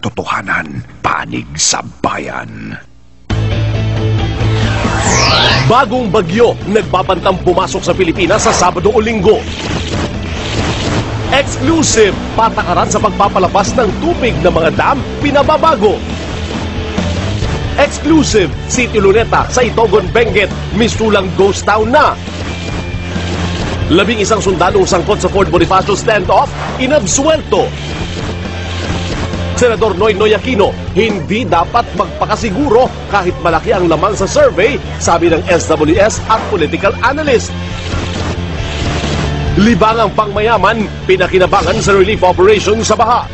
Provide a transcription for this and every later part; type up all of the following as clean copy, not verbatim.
katotohanan, panig sa bayan. Bagong bagyo, nagbabantang pumasok sa Pilipinas sa Sabado o Linggo. Exclusive, patakaran sa pagpapalabas ng tubig ng mga dam, pinababago. Exclusive, City Luneta sa Itogon, Benguet, mistulang ghost town na. 11 sundalong sangkot sa Fort Bonifacio standoff, inabsuelto. Senador Noynoy Aquino, hindi dapat magpakasiguro kahit malaki ang laman sa survey, sabi ng SWS at political analyst. Libangang pangmayaman, pinakinabangan sa relief operation sa baha.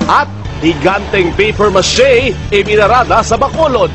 At higanteng paper mache, ibinarada sa Bacolod.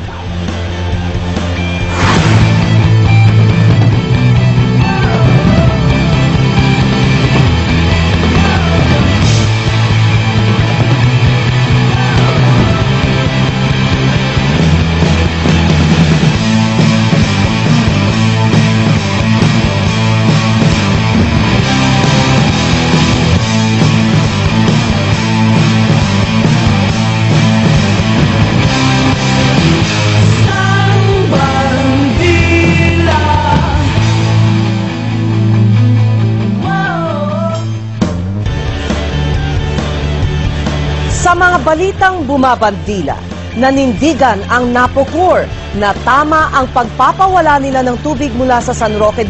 Sa mga balitang bumabandila, nanindigan ang NAPOCOR na tama ang pagpapawala nila ng tubig mula sa San Roque